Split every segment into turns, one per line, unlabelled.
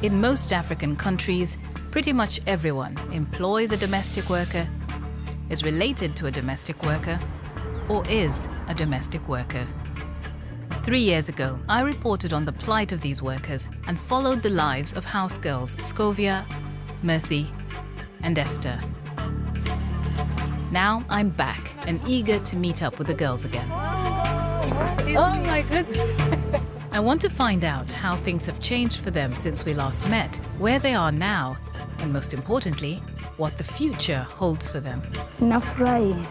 In most African countries, pretty much everyone employs a domestic worker, is related to a domestic worker, or is a domestic worker. 3 years ago, I reported on the plight of these workers and followed the lives of housegirls Scovia, Mercy, and Esther. Now I'm back and eager to meet up with the girls again.
Oh my goodness.
I want to find out how things have changed for them since we last met, where they are now, and most importantly, what the future holds for them.
Nafurahi.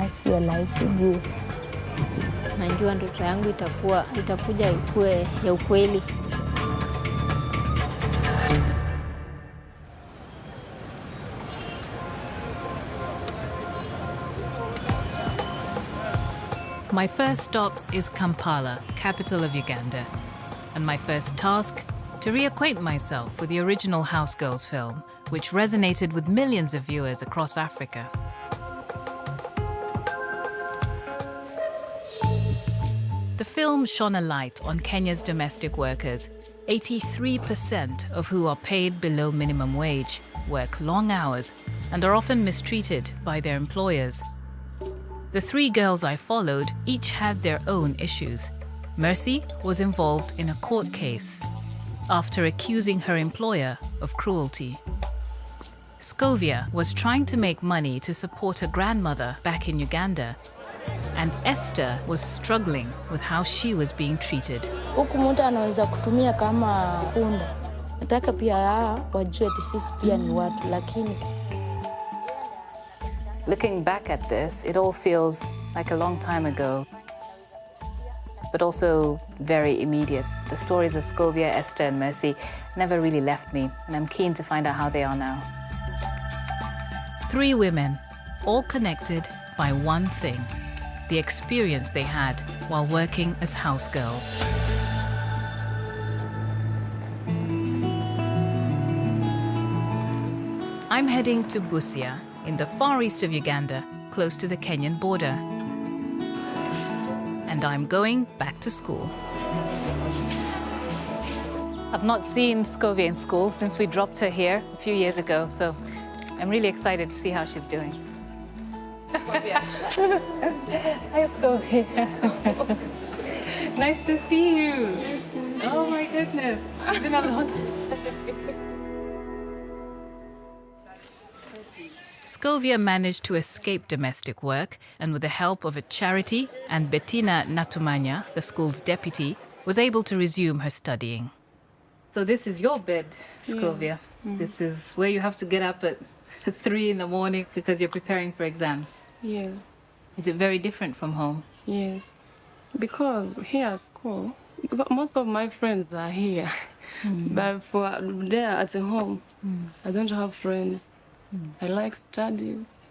Sijui.
Najua ndoto yangu itakuja ikuwe ya ukweli.
My first stop is Kampala, capital of Uganda, and my first task, to reacquaint myself with the original Housegirls film, which resonated with millions of viewers across Africa. The film shone a light on Kenya's domestic workers, 83% of who are paid below minimum wage, work long hours, and are often mistreated by their employers. The 3 girls I followed each had their own issues. Mercy was involved in a court case after accusing her employer of cruelty. Scovia was trying to make money to support her grandmother back in Uganda, and Esther was struggling with how she was being treated.
Huku mtu anaweza kutumia kama punda. Nataka pia wajue sisi pia ni watu, lakini
Looking back at this, it all feels like a long time ago, but also very immediate. The stories of Scovia, Esther, and Mercy never really left me, and I'm keen to find out how they are now. 3 women, all connected by one thing: the experience they had while working as housegirls. I'm heading to Busia, in the far east of Uganda, close to the Kenyan border. And I'm going back to school. I've not seen Scovia in school since we dropped her here a few years ago, so I'm really excited to see how she's doing. Hi, Scovia. Nice to see you.
Nice to meet you.
Oh my goodness, it's been a long Scovia managed to escape domestic work, and with the help of a charity and Bettina Natumanya, the school's deputy, was able to resume her studying. So this is your bed, Scovia.
Yes.
This is where you have to get up at 3 in the morning because you're preparing for exams.
Yes.
Is it very different from home?
Yes. Because here at school, most of my friends are here. But for there at home, I don't have friends. I like studies.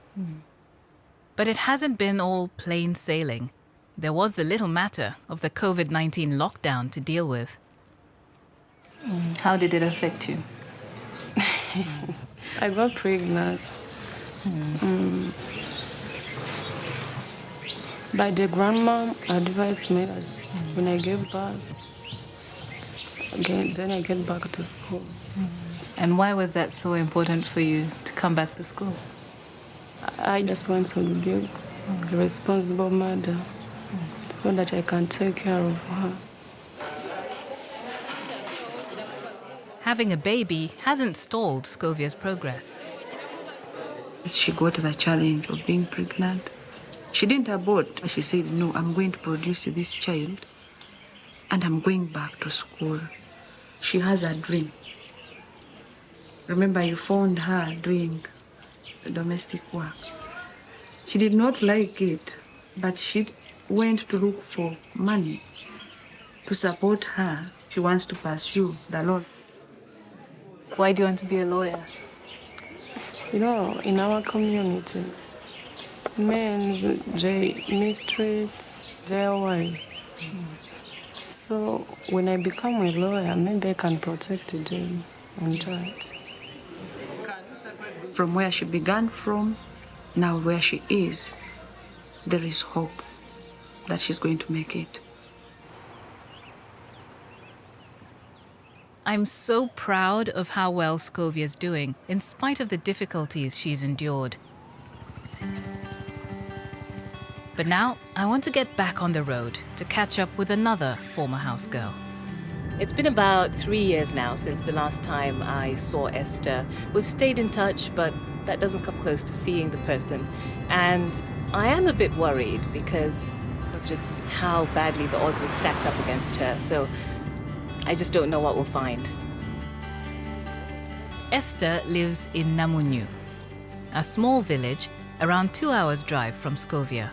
But it hasn't been all plain sailing. There was the little matter of the COVID-19 lockdown to deal with. How did it affect you?
I got pregnant. But the grandma advised me as when I gave birth, then I get back to school.
And why was that so important for you to come back to school?
I just want to be a responsible mother so that I can take care of her.
Having a baby hasn't stalled Scovia's progress.
She got the challenge of being pregnant. She didn't abort. She said, no, I'm going to produce this child and I'm going back to school. She has a dream. Remember, you found her doing domestic work. She did not like it, but she went to look for money to support her. She wants to pursue the law.
Why do you want to be a lawyer?
You know, in our community, men, they mistreat their wives. So when I become a lawyer, maybe I can protect them and that.
From where she began from, now where she is, there is hope that she's going to make it.
I'm so proud of how well Scovia's doing, in spite of the difficulties she's endured. But now, I want to get back on the road to catch up with another former house girl. It's been about 3 years now since the last time I saw Esther. We've stayed in touch, but that doesn't come close to seeing the person. And I am a bit worried because of just how badly the odds were stacked up against her. So I just don't know what we'll find. Esther lives in Namunyu, a small village around 2 hours' drive from Scovia.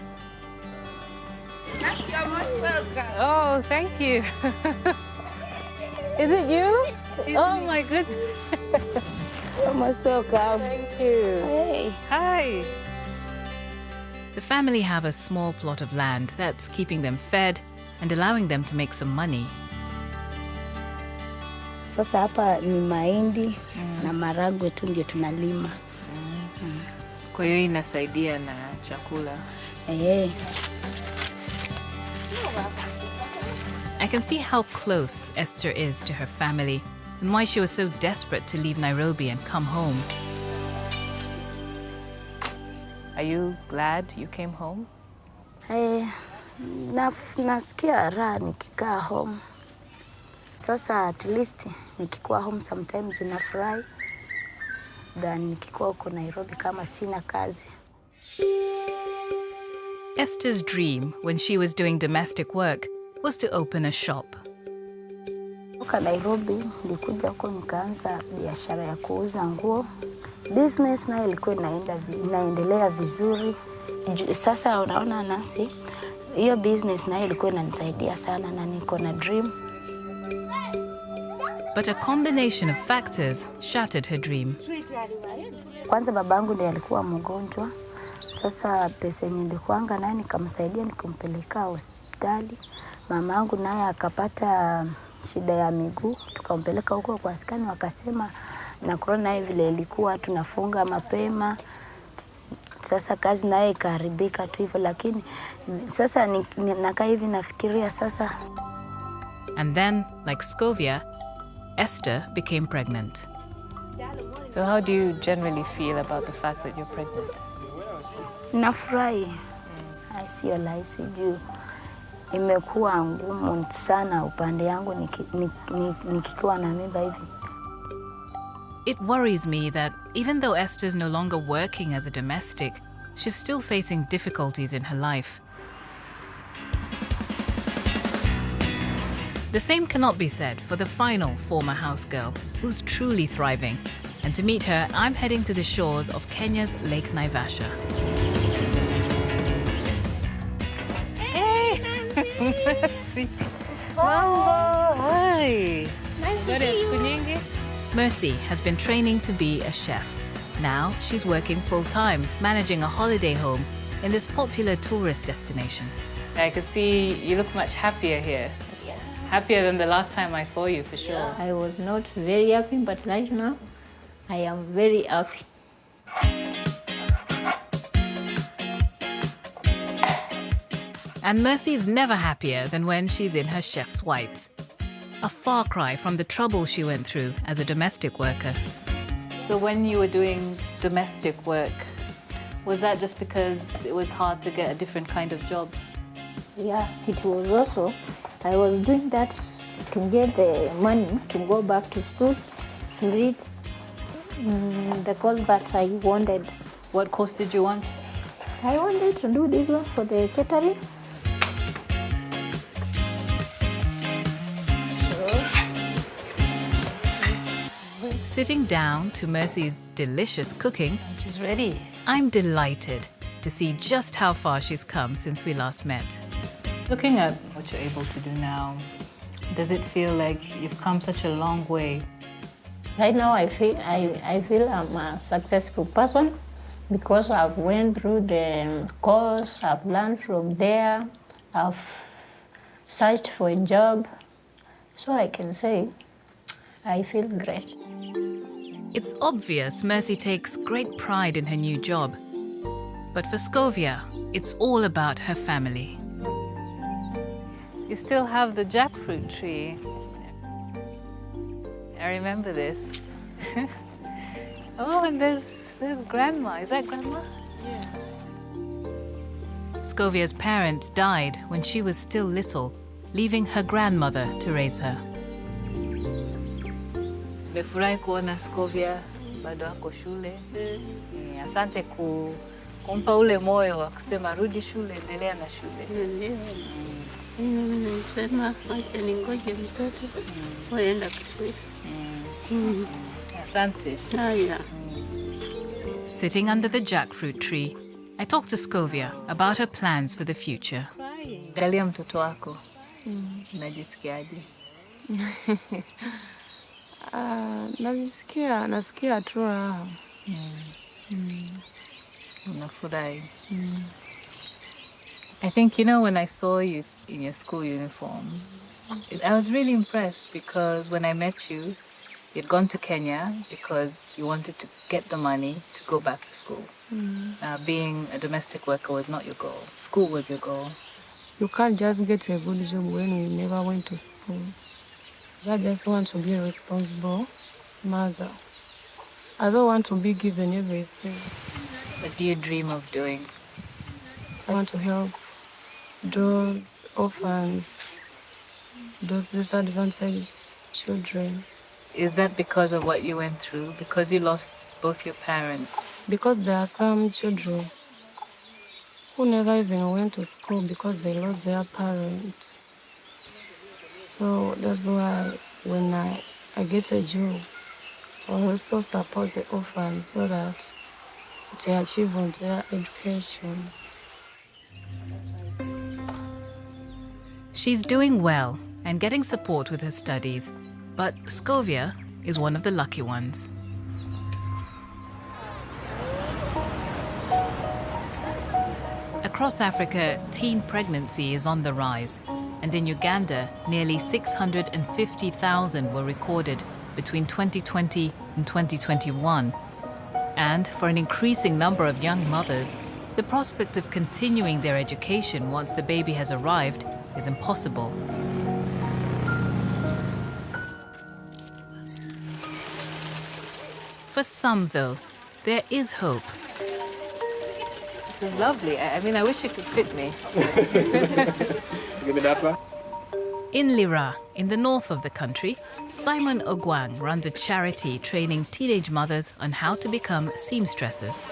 Oh, thank you. Is it you? Oh my goodness.
You're most welcome.
Thank you.
Hey.
Hi.
The family have a small plot of land that's keeping them fed and allowing them to make some money.
Sasa hapa ni mahindi na maragwe tu ndio tunalima.
Kwa hiyo inasaidia na chakula.
I can see how close Esther is to her family and why she was so desperate to leave Nairobi and come home.
Are you glad you came home?
Nasikia raha nikikaa home. Sasa at least nikikuwa home sometimes nafurahi than nikikuwa huko Nairobi kama sina kazi.
Esther's dream when she was doing domestic work was to open a shop.
Kutoka Nairobi nilikuja huko nikaanza biashara ya kuuza nguo. Business nayo ilikuwa inaendelea vizuri. Sasa unaona nasi, hiyo business nayo ilikuwa inanisaidia sana na niko na dream.
But a combination of factors shattered her dream.
Kwanza babangu ndiye alikuwa mgonjwa. Sasa pesa yenye nilikuanga naye nikamsaidia nikampeleka hospitali. Mamangu naye akapata shida ya miguu, tukampeleka huko kwa askani wakasema na corona naye vile ilikuwa tunafunga mapema. Sasa kazi naye ikaharibika tu hivyo, lakini sasa nakaa hivi nafikiria sasa.
And then, like Scovia, Esther became pregnant.
So how do you generally feel about the fact that you're pregnant?
Nafurahi. Sio rahisi juu imekuwa ngumu sana upande yangu nikiwa na mimba hivi.
It worries me that even though Esther's no longer working as a domestic, she's still facing difficulties in her life. The same cannot be said for the final former house girl, who's truly thriving. And to meet her, I'm heading to the shores of Kenya's Lake Naivasha.
Mercy. Mambo. Hi.
Nice to see you.
Mercy has been training to be a chef. Now she's working full-time, managing a holiday home in this popular tourist destination.
I could see you look much happier here. Happier than the last time I saw you, for sure.
I was not very happy, but right now, I am very happy.
And Mercy's never happier than when she's in her chef's whites. A far cry from the trouble she went through as a domestic worker.
So when you were doing domestic work, was that just because it was hard to get a different kind of job?
Yeah, it was also, I was doing that to get the money to go back to school, to read the course that I wanted.
What course did you want?
I wanted to do this one for the catering.
Sitting down to Mercy's delicious cooking,
She's ready.
I'm delighted to see just how far she's come since we last met.
Looking at what you're able to do now, does it feel like you've come such a long way?
Right now, I feel I'm a successful person because I've went through the course, I've learned from there, I've searched for a job, so I can say I feel great.
It's obvious Mercy takes great pride in her new job. But for Scovia, it's all about her family.
You still have the jackfruit tree. I remember this. Oh, and there's Grandma. Is that Grandma?
Scovia's parents died when she was still little, leaving her grandmother to raise her.
Nimefurahi kuona Scovia bado ako shule. Asante kumpa ule moyo wa kusema rudi shule, endelea na shule.
Mimi nasema acha ningoje mtoto waenda shule.
Asante.
Haya.
Sitting under the jackfruit tree, I talked to Scovia about her plans for the future.
Angalia mtoto wako. Unajisikiaje?
Nasikia tu raha.
Unafurahi. I think, when I saw you in your school uniform, I was really impressed because when I met you, you'd gone to Kenya because you wanted to get the money to go back to school. Being a domestic worker was not your goal. School was your goal.
You can't just get a good job when you never went to school. I just want to be a responsible mother. I don't want to be given everything.
What do you dream of doing?
I want to help those orphans, those disadvantaged children.
Is that because of what you went through? Because you lost both your parents?
Because there are some children who never even went to school because they lost their parents. So that's why when I get a job, I also support the orphans so that they achieve on their education.
She's doing well and getting support with her studies, but Scovia is one of the lucky ones. Across Africa, teen pregnancy is on the rise, and in Uganda, nearly 650,000 were recorded between 2020 and 2021. And for an increasing number of young mothers, the prospect of continuing their education once the baby has arrived is impossible. For some, though, there is hope.
This is lovely. I mean, I wish it could fit me.
Give me that one.
In Lira, in the north of the country, Simon Ogwang runs a charity training teenage mothers on how to become seamstresses.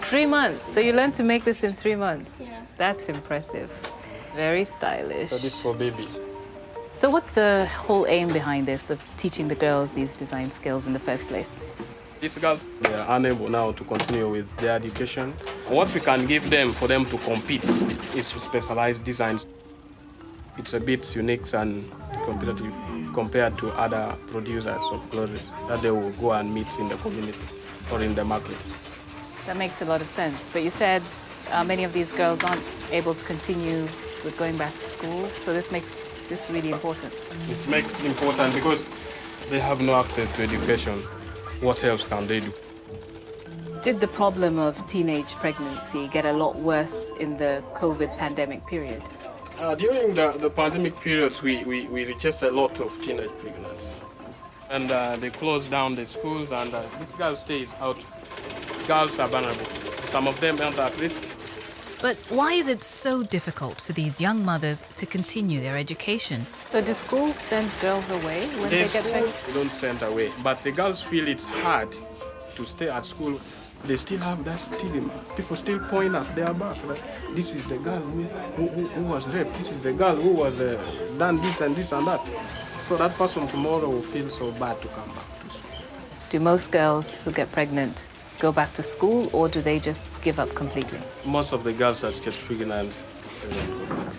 3 months. So you learned to make this in 3 months? Yeah. That's impressive. Very stylish.
So this for babies.
So what's the whole aim behind this, of teaching the girls these design skills in the first place?
These girls, they are unable now to continue with their education. What we can give them for them to compete is specialized designs. It's a bit unique and competitive compared to other producers of clothes that they will go and meet in the community or in the market.
That makes a lot of sense. But you said many of these girls aren't able to continue with going back to school, so this makes this really important.
It makes it important because they have no access to education. What else can they do?
Did the problem of teenage pregnancy get a lot worse in the COVID pandemic period?
During the pandemic periods, we reached a lot of teenage pregnancy. And they closed down the schools, and this girl stays out. Girls are vulnerable. Some of them are at risk.
But why is it so difficult for these young mothers to continue their education?
So do schools send girls away when they get pregnant?
They don't send away, but the girls feel it's hard to stay at school. They still have that stigma. People still point at their back. Like, this is the girl who was raped. This is the girl who was done this and that. So that person tomorrow will feel so bad to come back to school.
Do most girls who get pregnant go back to school, or do they just give up completely?
Most of the girls that get pregnant, they don't go back.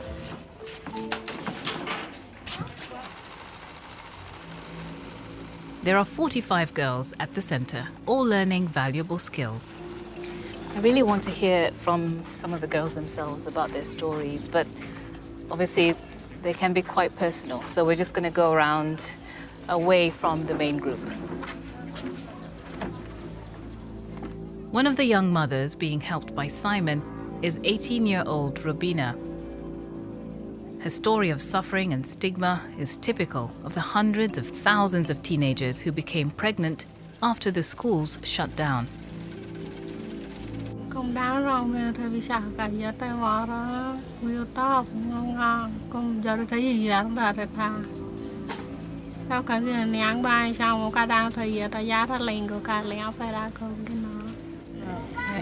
There are 45 girls at the center, all learning valuable skills.
I really want to hear from some of the girls themselves about their stories, but obviously they can be quite personal, so we're just going to go around away from the main group.
One of the young mothers being helped by Simon is 18-year-old Robina. Her story of suffering and stigma is typical of the hundreds of thousands of teenagers who became pregnant after the schools shut down.
I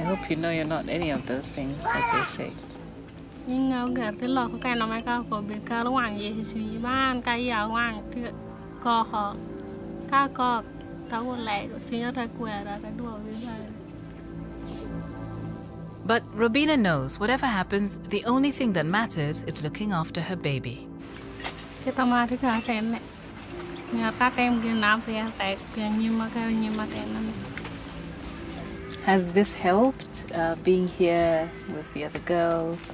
hope you know you're not any of those things that they say.
But Robina knows whatever happens, the only thing that matters is looking after her baby.
Has this helped, being here with the other girls,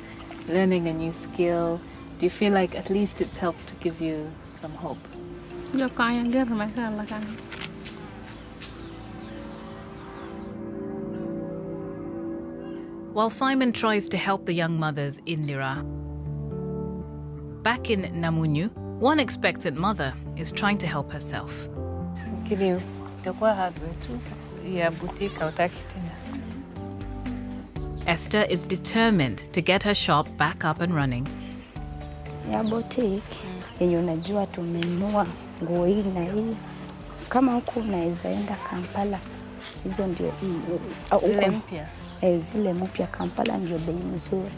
learning a new skill? Do you feel like at least it's helped to give you some hope?
While Simon tries to help the young mothers in Lira, back in Namunyu, one expectant mother is trying to help herself. Esther is determined to get her shop back up and running.
Ya boutique yenye unajua tumenunua nguo hii na hii, kama huku unaweza enda Kampala, hizo ndio
Zile mpya.
Zile mpya Kampala ndio bei nzuri.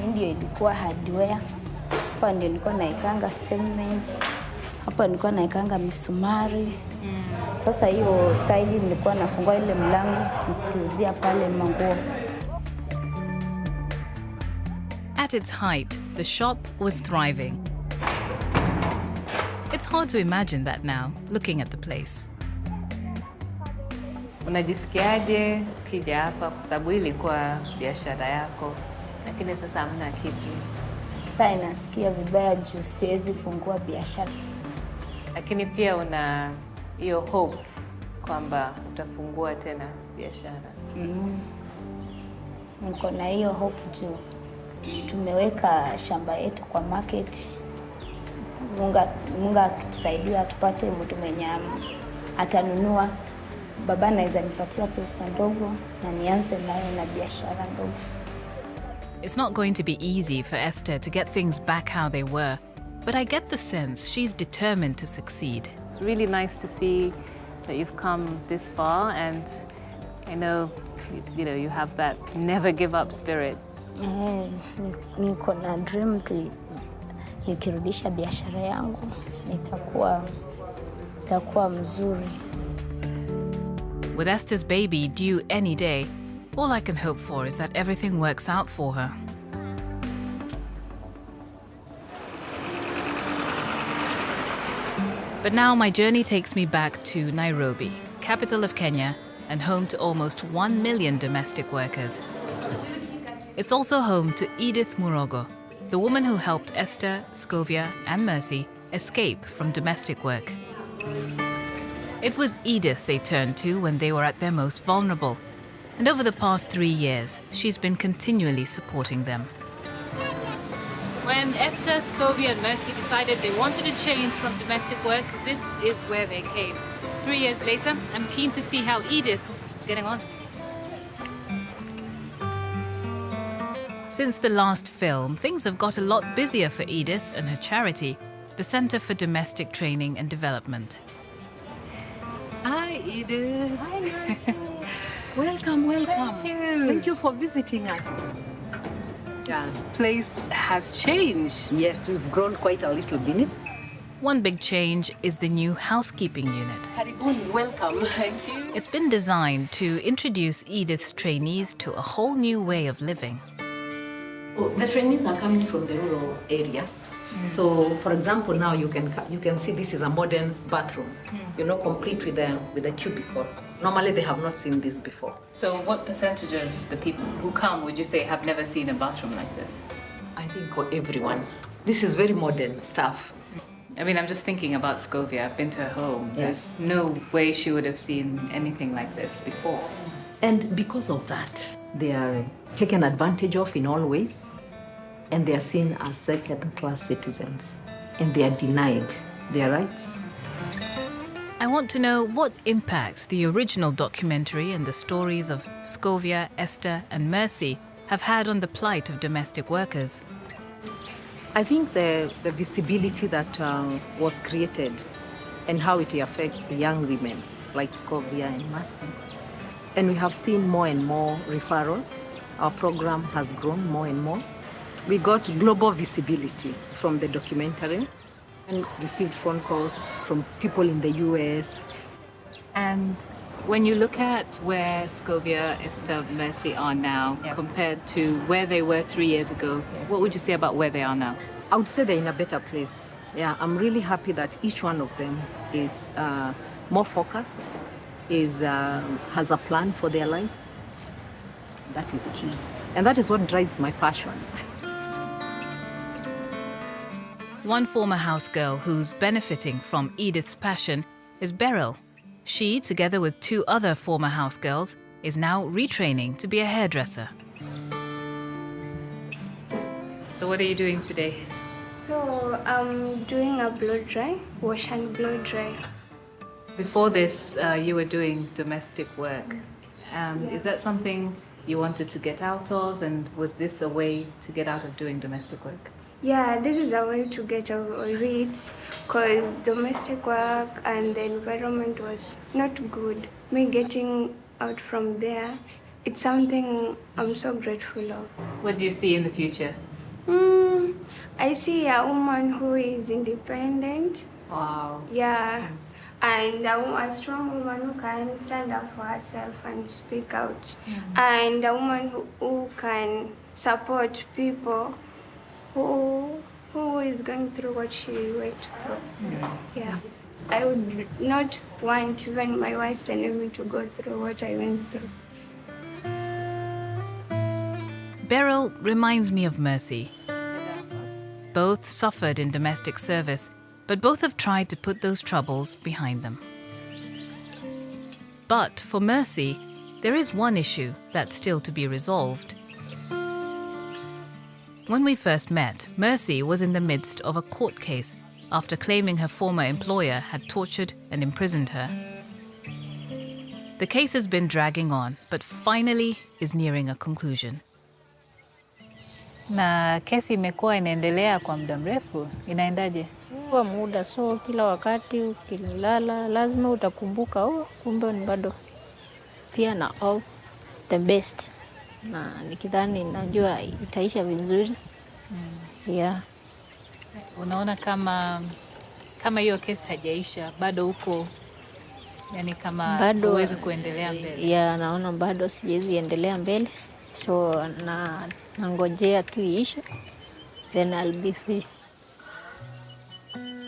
Hii ndio ilikuwa hardware. Hapa ndio nilikuwa naikanga cement. Hapa nilikuwa naikanga misumari. Sasa hiyo side nilikuwa nafungua ile mlango nikiuzia pale manguo.
At its height, the shop was thriving. It's hard to imagine that now, looking at the place.
Unajisikiaje ukija hapa kwa sababu ilikuwa biashara yako, lakini sasa hamna kitu?
Sasa nasikia vibaya juu siwezi fungua biashara.
Lakini pia una hiyo hope kwamba utafungua tena biashara.
Niko na hiyo hope juu tumeweka shamba yetu kwa market. Mungu akitusaidia tupate mtu mwenye atanunua. Baba anaweza nipatia pesa ndogo na nianze nayo na biashara ndogo.
It's not going to be easy for Esther to get things back how they were, but I get the sense she's determined to succeed.
It's really nice to see that you've come this far, and I know you have that never give up spirit.
Niko na dream nikirudisha biashara yangu itakuwa mzuri.
With Esther's baby due any day, all I can hope for is that everything works out for her. But now my journey takes me back to Nairobi, capital of Kenya, and home to almost 1 million domestic workers. It's also home to Edith Murogo, the woman who helped Esther, Scovia, and Mercy escape from domestic work. It was Edith they turned to when they were at their most vulnerable, and over the past 3 years, she's been continually supporting them.
When Esther, Scovia, and Mercy decided they wanted to change from domestic work, this is where they came. 3 years later, I'm keen to see how Edith is getting on.
Since the last film, things have got a lot busier for Edith and her charity, the Center for Domestic Training and Development.
Hi, Edith.
Hi, Mercy. Welcome. Thank you for visiting us.
This place has changed.
Yes, we've grown quite a little bit.
One big change is the new housekeeping unit.
Karibuni, welcome.
Thank you.
It's been designed to introduce Edith's trainees to a whole new way of living.
The trainees are coming from the rural areas. So, for example, now you can see this is a modern bathroom, complete with a cubicle. Normally, they have not seen this before.
So what percentage of the people who come would you say have never seen a bathroom like this?
I think for everyone. This is very modern stuff.
I mean, I'm just thinking about Scovia. I've been to her home.
Yes.
There's no way she would have seen anything like this before.
And because of that, they are taken advantage of in all ways, and they are seen as second-class citizens, and they are denied their rights.
I want to know what impact the original documentary and the stories of Scovia, Esther, and Mercy have had on the plight of domestic workers.
I think the visibility that was created and how it affects young women like Scovia and Mercy. And we have seen more and more referrals. Our program has grown more and more. We got global visibility from the documentary and received phone calls from people in the US.
And when you look at where Scovia, Esther, Mercy are now compared to where they were 3 years ago, what would you say about where they are now?
I would say they're in a better place. Yeah, I'm really happy that each one of them is more focused, has a plan for their life. That is key. And that is what drives my passion.
One former house girl who's benefiting from Edith's passion is Beryl. She, together with 2 other former house girls, is now retraining to be a hairdresser.
So what are you doing today?
So I'm doing a blow dry, wash and blow dry.
Before this, you were doing domestic work. Is that something you wanted to get out of, and was this a way to get out of doing domestic work?
Yeah, this is a way to get out of it because domestic work and the environment was not good. Me getting out from there, it's something I'm so grateful of.
What do you see in the future?
I see a woman who is independent.
Wow.
Yeah. And a strong woman who can stand up for herself and speak out. And a woman who can support people who is going through what she went through. Yeah. I would not want even my worst enemy to go through what I went through.
Beryl reminds me of Mercy. Both suffered in domestic service, but both have tried to put those troubles behind them. But for Mercy, there is one issue that's still to be resolved. When we first met, Mercy was in the midst of a court case after claiming her former employer had tortured and imprisoned her. The case has been dragging on, but finally is nearing a conclusion.
Na kesi imekuwa inaendelea kwa muda mrefu, inaendaje?
Kwa muda, so kila wakati ukilala lazima utakumbuka kumbe ni bado pia na all the best. Na nikidhani najua itaisha vizuri. Yeah.
Unaona kama hiyo kesi hajaisha, bado uko, yani kama huwezi kuendelea mbele?
Yeah, naona bado siwezi endelea mbele. So nangojea tu iishe, then I'll be free.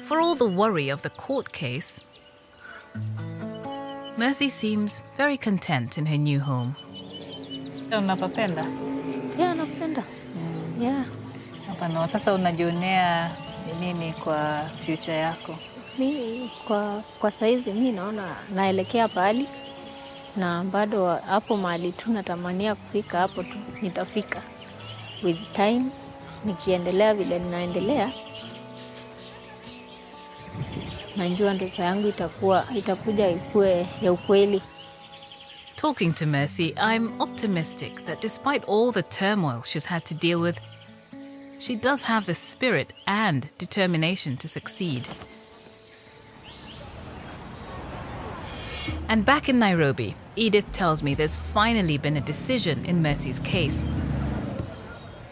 For all the worry of the court case, Mercy seems very content in her new home.
Unapapenda?
Yeah, napenda. Yeah.
Hapana, sasa unajionea nini kwa future yako?
Mi kwa saizi mi naona naelekea pahali na bado hapo mahali tu natamania kufika, hapo tu nitafika. With time, nikiendelea vile ninaendelea, najua ndoto yangu itakuja ikuwe ya ukweli.
Talking to Mercy, I'm optimistic that despite all the turmoil she's had to deal with, she does have the spirit and determination to succeed. And back in Nairobi, Edith tells me there's finally been a decision in Mercy's case.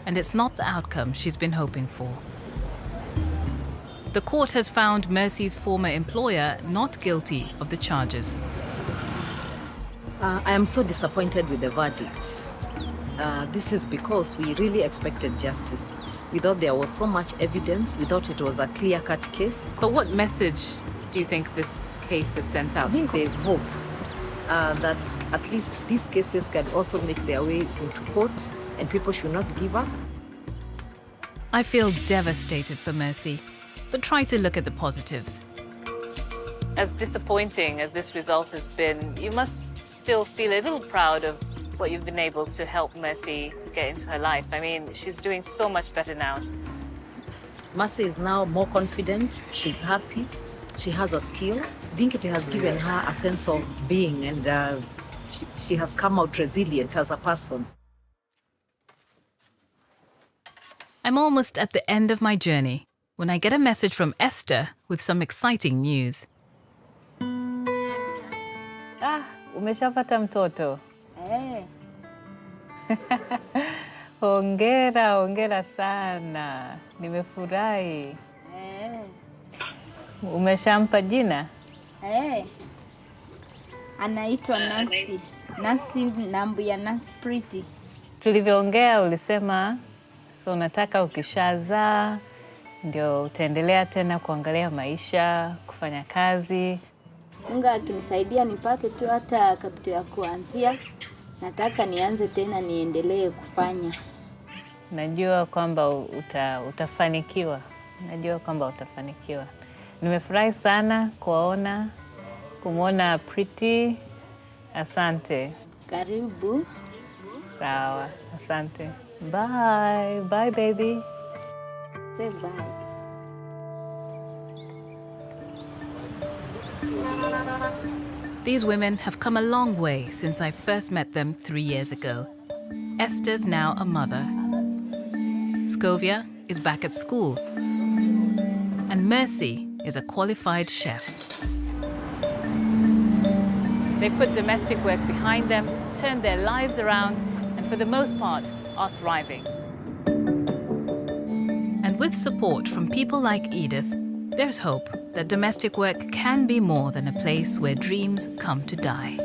And it's not the outcome she's been hoping for. The court has found Mercy's former employer not guilty of the charges.
I am so disappointed with the verdict. This is because we really expected justice. We thought there was so much evidence. We thought it was a clear-cut case.
But what message do you think this case has sent out?
I think there is hope that at least these cases can also make their way into court, and people should not give up.
I feel devastated for Mercy, but try to look at the positives.
As disappointing as this result has been, you must still feel a little proud of what you've been able to help Mercy get into her life? I mean, she's doing so much better now.
Mercy is now more confident. She's happy. She has a skill. I think it has given her a sense of being, and she has come out resilient as a person.
I'm almost at the end of my journey when I get a message from Esther with some exciting news.
Umeshapata mtoto? Hongera sana. Nimefurahi. Umeshampa jina?
Anaitwa Nasi Nambuya Nasi Pretty.
Tulivyoongea ulisema so unataka ukishazaa ndio utaendelea tena kuangalia maisha, kufanya kazi.
Mungu akinisaidia nipate tu hata kapito ya kuanzia, nataka nianze tena niendelee kufanya.
Najua kwamba utafanikiwa. Nimefurahi sana kumwona Pretty. Asante.
Karibu.
Sawa, asante. Bye. Bye, baby.
Say bye.
These women have come a long way since I first met them 3 years ago. Esther's now a mother. Scovia is back at school. And Mercy is a qualified chef.
They put domestic work behind them, turned their lives around, and for the most part, are thriving.
And with support from people like Edith, there's hope that domestic work can be more than a place where dreams come to die.